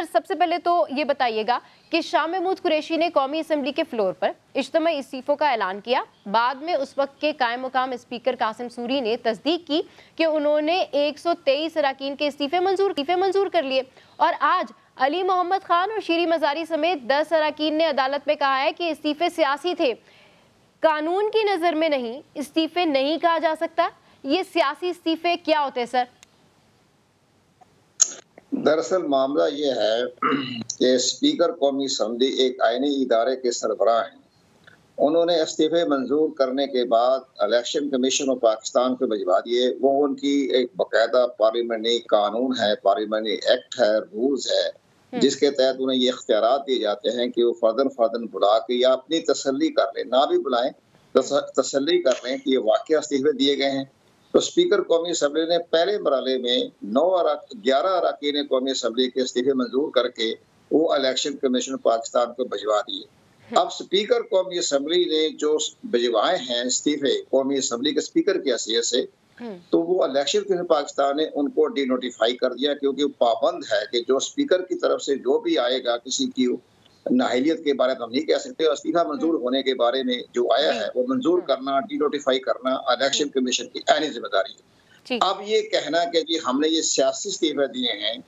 सबसे पहले तो ये बताइएगा कि शाह महमूद कुरैशी ने कौमी असम्बली के फ्लोर पर इज्तिमाई इस्तीफों का ऐलान किया। बाद में उस वक्त के कायम मुकाम स्पीकर कासिम सूरी ने तस्दीक की कि उन्होंने 123 अरकान के इस्तीफे मंजूर कर लिए। और आज अली मोहम्मद खान और शीरी मजारी समेत 10 अरकान ने अदालत में कहा है कि इस्तीफे सियासी थे, कानून की नज़र में नहीं, इस्तीफे नहीं कहा जा सकता। ये सियासी इस्तीफे क्या होते हैं सर? दरअसल मामला ये है कि स्पीकर कौमी असम्बली एक आईनी इदारे के सरबराह हैं। उन्होंने इस्तीफे मंजूर करने के बाद इलेक्शन कमीशन ऑफ पाकिस्तान को भिजवा दिए। वो उनकी एक बाकायदा पार्लियामेंट्री कानून है, पार्लियामेंट्री एक्ट है, रूल्स है, जिसके तहत उन्हें ये इख्तियारात दिए जाते हैं कि वो फर्दन बुला के या अपनी तसल्ली कर लें, ना भी बुलाएं तसल्ली कर लें कि ये वाकई इस्तीफे दिए गए हैं। तो स्पीकर कौमी असम्बली ने पहले मरहले में 11 अरकान कौमी असम्बली के इस्तीफे मंजूर करके वो इलेक्शन कमीशन पाकिस्तान को भिजवा दिए। अब स्पीकर कौमी असम्बली ने जो भिजवाए हैं इस्तीफे कौमी असम्बली के स्पीकर की हैसियत से, तो वो इलेक्शन कमीशन पाकिस्तान ने उनको डिनोटिफाई कर दिया, क्योंकि वो पाबंद है कि जो स्पीकर की तरफ से जो भी आएगा किसी की नाहिलियत के बारे में हम नहीं कह सकते। इस्तीफा मंजूर होने के बारे में जो आया है वो मंजूर करना, डिनोटिफाई करना इलेक्शन कमीशन की आईनी जिम्मेदारी है। अब ये कहना कि जी हमने ये सियासी इस्तीफे दिए हैं,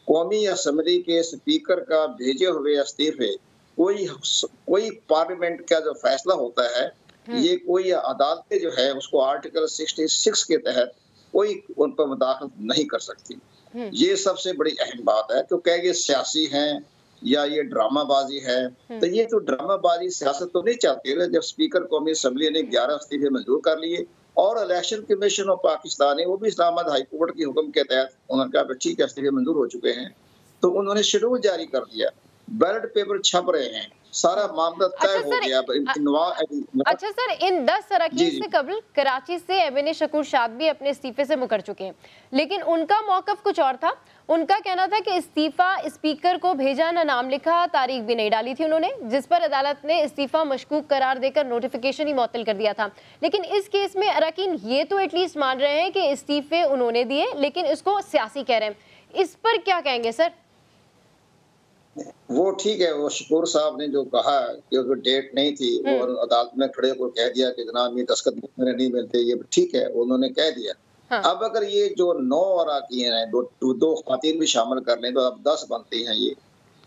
कौमी असम्बली के स्पीकर का भेजे हुए इस्तीफे कोई पार्लियामेंट का जो फैसला होता है, ये कोई अदालतें जो है उसको आर्टिकल 66 के तहत कोई उन पर मुदाखलत नहीं कर सकती। ये सबसे बड़ी अहम बात है। तो क्या ये सियासी हैं या ये ड्रामाबाजी है? तो ये तो ड्रामाबाजी सियासत तो नहीं चाहती है। जब स्पीकर कौमी असम्बली ने 11 इस्तीफे मंजूर कर लिए और इलेक्शन कमीशन ऑफ पाकिस्तान है वो भी इस्लामाबाद हाई कोर्ट के हुक्म के तहत उन्होंने कहा ठीक है इस्तीफे मंजूर हो चुके हैं, तो उन्होंने शेड्यूल जारी कर दिया, बैलेट पेपर छप रहे हैं, सारा मामला तय हो गया। अच्छा सर, इन 10 अरकान से कबल कराची से एमएनए शकूर शाद भी अपने इस्तीफे से मुकर चुके हैं, लेकिन उनका मौकफ कुछ और था। उनका कहना था कि इस्तीफा स्पीकर को भेजा, ना नाम लिखा, तारीख भी नहीं डाली थी उन्होंने, जिस पर अदालत ने इस्तीफा मशकूक करार देकर नोटिफिकेशन ही मुअत्तल कर दिया था। लेकिन इस केस में अरकान ये तो एटलीस्ट मान रहे हैं कि इस्तीफे उन्होंने दिए, लेकिन इसको सियासी कह रहे हैं। इस पर क्या कहेंगे सर? वो ठीक है, वो शकूर साहब ने जो कहा कि उसको डेट नहीं थी, वो अदालत में खड़े होकर कह दिया कि जनाब ये दस्तखत मेरे नहीं मिलते, ये ठीक है, उन्होंने कह दिया। अब अगर ये जो 9 अरकान हैं, दो खातिन भी शामिल कर लें तो अब 10 बनती हैं ये।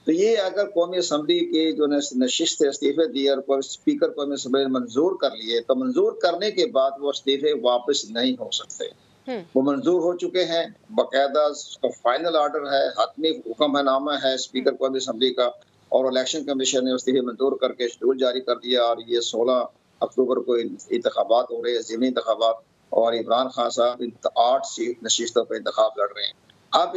तो ये अगर कौमी असम्बली के जो नशिस्त इस्तीफे दिए और स्पीकर कौमी असम्बली ने मंजूर कर लिए, तो मंजूर करने के बाद वो इस्तीफे वापस नहीं हो सकते। वो मंजूर हो चुके हैं, बाकायदा उसका फाइनल ऑर्डर है, हतमी हुक्मनामा है स्पीकर कौमी असम्बली का, और इलेक्शन कमीशन ने इस्तीफे मंजूर करके शेड्यूल जारी कर दिया। और ये 16 अक्टूबर को इंतखाबात हो रहे हैं, ज़मीनी इंतखाबात, और इमरान खान साहब 8 सीट नशिस्तों पर इंतखाब लड़ रहे हैं। अब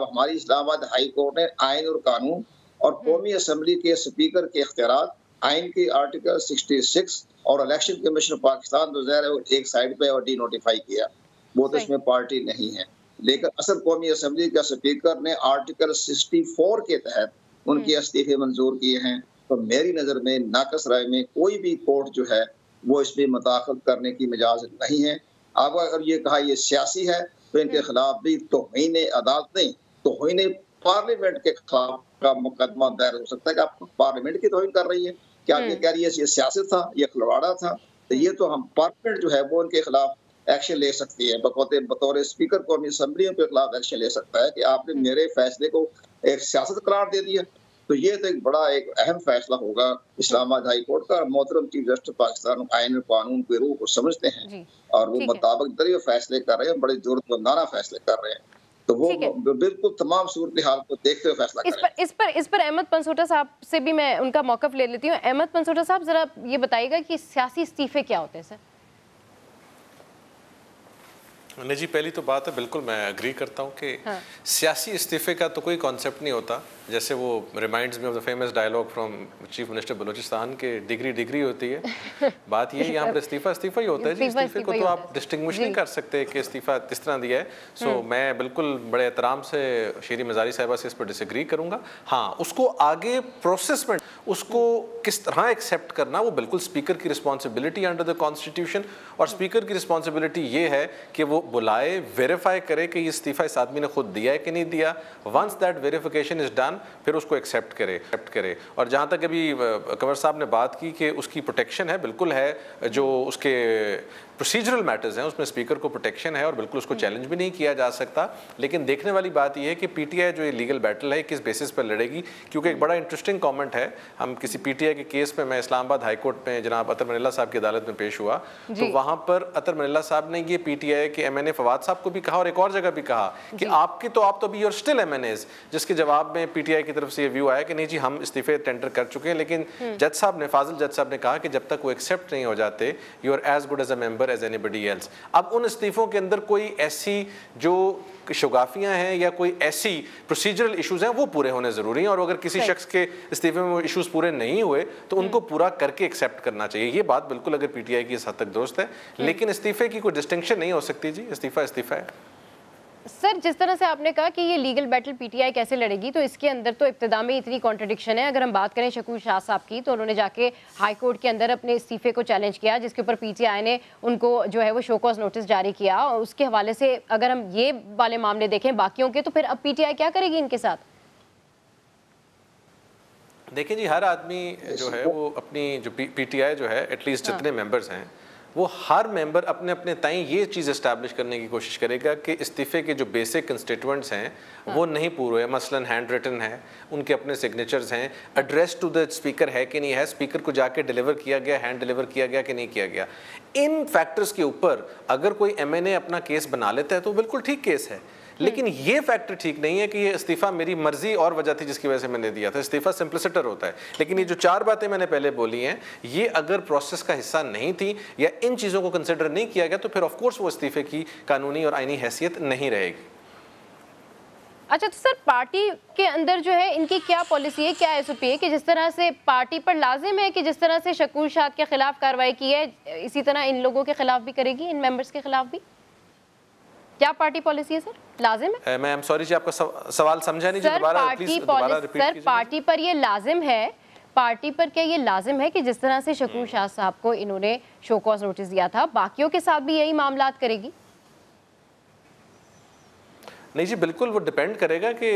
हमारी इस्लामाबाद हाई कोर्ट ने आइन और कानून और कौमी असम्बली के स्पीकर के इख्तियारात आइन के आर्टिकल 66 और इलेक्शन कमीशन पाकिस्तान तो ज़ाहिर एक साइड पे और डी नोटिफाई किया, वो तो इसमें पार्टी नहीं है। लेकिन असल कौमी असम्बली का स्पीकर ने आर्टिकल 64 के तहत उनके इस्तीफे मंजूर किए हैं। तो मेरी नज़र में नाकस राय में कोई भी कोर्ट जो है वो इसमें मुदाखलत करने की इजाज़त नहीं है। अब अगर ये कहा ये सियासी है तो इनके खिलाफ भी तौहीन अदालत नहीं, तौहीन पार्लियामेंट के खिलाफ का मुकदमा दायर हो सकता है कि आप पार्लियामेंट की तौहीन कर रही है। क्या ये कह रही है ये सियासत था, ये खिलवाड़ा था? तो ये तो हम पार्लियामेंट जो है वो उनके खिलाफ एक्शन ले सकती है, बतौर स्पीकर कौमी असम्बलियों के खिलाफ एक्शन ले सकता है कि आपने मेरे फैसले को एक सियासत करार दे दिया। तो ये तो एक अहम फैसला होगा इस्लामाबाद हाई कोर्ट का। मोहतरम चीफ जस्टिस पाकिस्तान आइन और कानून के रूह को समझते हैं और वो मुताबिक दरिया फैसले कर रहे हैं, बड़े जरूरतमंदाना फैसले कर रहे हैं। तो वो बिल्कुल तमाम सूरत हाल को देखते हुए फैसला करें। इस पर अहमद पनसोटा साहब से भी मैं उनका मौकफ ले लेती हूँ। अहमद पनसोटा साहब, जरा ये बताइएगा कि सियासी इस्तीफे क्या होते हैं सर? नहीं जी, पहली तो बात है, बिल्कुल मैं एग्री करता हूँ कि सियासी इस्तीफे का तो कोई कॉन्सेप्ट नहीं होता। जैसे वो reminds me of the famous dialogue from chief minister Balochistan के डिग्री होती है। बात ये यहाँ पर इस्तीफा ही होता है जी। इस्तीफे को तो आप डिस्टिंग्विश नहीं कर सकते कि इस्तीफा किस तरह दिया है। सो मैं बिल्कुल बड़े एहतराम से शीरी मजारी साहिबा से इस पर डिसएग्री करूँगा। हाँ, उसको आगे प्रोसेस में उसको किस तरह एक्सेप्ट करना वो बिल्कुल स्पीकर की रिस्पॉन्सिबिलिटी अंडर द कॉन्स्टिट्यूशन, और स्पीकर की रिस्पॉन्सिबिलिटी ये है कि वो बुलाए, वेरीफाई करे कि ये इस्तीफा इस आदमी ने खुद दिया है कि नहीं दिया। Once that verification is done, फिर उसको एक्सेप्ट करे। और जहाँ तक अभी कंवर साहब ने बात की कि उसकी प्रोटेक्शन है, बिल्कुल है, जो उसके प्रोसीजरल मैटर्स हैं उसमें स्पीकर को प्रोटेक्शन है और बिल्कुल उसको चैलेंज भी नहीं किया जा सकता। लेकिन देखने वाली बात यह है कि पीटीआई जो ये लीगल बैटल है किस बेसिस पर लड़ेगी, क्योंकि एक बड़ा इंटरेस्टिंग कमेंट है, हम किसी पीटीआई के केस में, मैं इस्लामाबाद हाई कोर्ट में जनाब अतर मनिल्ला साहब की अदालत में पेश हुआ, तो वहाँ पर अतर मनिल्ला साहब ने ये पीटीआई के एमएनए फवाद साहब को भी कहा और एक और जगह भी कहा कि आप तो अभी और स्टिल एमएनएज, जिसके जवाब में पीटीआई की तरफ से ये व्यू आया कि नहीं जी हम इस्तीफे टेंडर कर चुके हैं। लेकिन जज साहब ने, फाजिल जज साहब ने कहा कि जब तक वो एक्सेप्ट नहीं हो जाते, you are as good as a member as anybody else. अब उन इस्तीफों के अंदर कोई ऐसी जो शुगाफियां हैं या कोई ऐसी प्रोसीजरल इश्यूज हैं वो पूरे होने जरूरी हैं, और अगर किसी शख्स के इस्तीफे में वो इश्यूज पूरे नहीं हुए तो उनको पूरा करके एक्सेप्ट करना चाहिए। ये बात बिल्कुल अगर पीटीआई की इस हद तक दुरुस्त है, लेकिन इस्तीफे की कोई डिस्टिंक्शन नहीं हो सकती जी, इस्तीफा है। सर, जिस तरह से आपने कहा कि ये लीगल बैटल पीटीआई कैसे लड़ेगी, तो इसके अंदर तो इब्तिदा में इतनी कॉन्ट्रडिक्शन है। अगर हम बात करें शकूर शाह साहब की, तो उन्होंने जाके हाई कोर्ट के अंदर अपने इस्तीफे को चैलेंज किया, जिसके ऊपर पीटीआई ने उनको जो है वो शो कॉज नोटिस जारी किया। और उसके हवाले से अगर हम ये वाले मामले देखें बाकियों के, तो फिर अब पीटीआई क्या करेगी इनके साथ? देखिए जी, हर आदमी जो है वो अपनी जो पीटीआई जो है, एटलीस्ट जितने मेंबर्स हैं, वो हर मेंबर अपने अपने ताई ये चीज़ इस्टेब्लिश करने की कोशिश करेगा कि इस्तीफे के जो बेसिक कंस्टिट्यूएंट्स हैं वो नहीं पूरे हैं। मसलन हैंड रिटन है, उनके अपने सिग्नेचर्स हैं, एड्रेस टू द स्पीकर है कि नहीं है, स्पीकर को जाके डिलीवर किया गया, हैंड डिलीवर किया गया कि नहीं किया गया। इन फैक्टर्स के ऊपर अगर कोई एमएनए अपना केस बना लेता है तो बिल्कुल ठीक केस है, लेकिन ये फैक्टर ठीक नहीं है कि ये इस्तीफा मेरी मर्जी और वजह थी जिसकी वजह से मैंने दिया था। इस्तीफा सिंप्लिसिटर होता है। लेकिन ये जो चार बातें मैंने पहले बोली हैं, ये अगर प्रोसेस का हिस्सा नहीं थी या इन चीज़ों को कंसिडर नहीं किया गया, तो फिर ऑफ कोर्स वो इस्तीफे की कानूनी और आईनी हैसियत नहीं रहेगी। अच्छा, तो सर पार्टी के अंदर जो है इनकी क्या पॉलिसी है, क्या एसओपी है कि जिस तरह से पार्टी पर लाजिम है कि जिस तरह से शकूर शाह के खिलाफ कार्रवाई की है, इसी तरह इन लोगों के खिलाफ भी करेगी, इन मेंबर्स के खिलाफ भी? क्या पार्टी पॉलिसी है सर, लाजिम है? मैं सॉरी जी, आपका सवाल समझा नहीं जी, दोबारा प्लीज दोबारा रिपीट कीजिए। सर, पार्टी पर ये लाजिम है, पार्टी पर क्या ये लाजिम है कि जिस तरह से शकूर शाह साहब को इन्होंने शो कॉज नोटिस दिया था, बाकियों के साथ भी यही मामलात करेगी? नहीं जी, बिल्कुल वो डिपेंड करेगा कि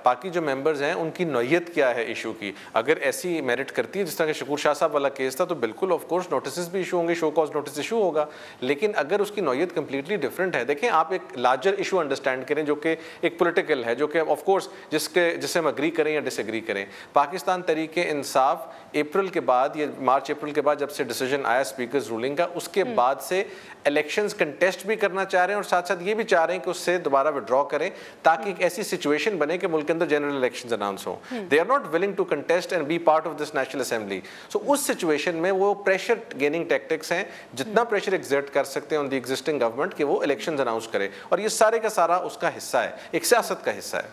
बाकी जो मेंबर्स हैं उनकी नौयत क्या है इशू की। अगर ऐसी मेरिट करती है जिस तरह के शकूर शाह साहब वाला केस था, तो बिल्कुल ऑफ कोर्स नोटिस भी इशू होंगे, शो कॉज नोटिस इशू होगा। लेकिन अगर उसकी नौयत कंप्लीटली डिफरेंट है, देखें आप एक लार्जर इशू अंडरस्टैंड करें जो कि एक पॉलिटिकल है, जो कि ऑफ कोर्स जिससे हम अग्री करें या डिसएग्री करें। पाकिस्तान तरीके इंसाफ अप्रैल के बाद या मार्च अप्रैल के बाद जब से डिसीजन आया स्पीकर्स रूलिंग का, उसके बाद से इलेक्शंस कंटेस्ट भी करना चाह रहे हैं और साथ साथ ये भी चाह रहे हैं कि उससे दोबारा विड्रॉ करें, ताकि एक ऐसी सिचुएशन बने कि मुल्क के अंदर जनरल इलेक्शंस अनाउंस हो। They are not willing to contest and be part of this national assembly. So उस सिचुएशन में वो प्रेशर गेनिंग टैक्टिक्स हैं, जितना प्रेशर एक्सर्ट कर सकते हैं ऑन द एग्जिस्टिंग गवर्नमेंट कि वो इलेक्शंस अनाउंस करे, और ये सारे का सारा उसका हिस्सा है, एक सियासत का हिस्सा है।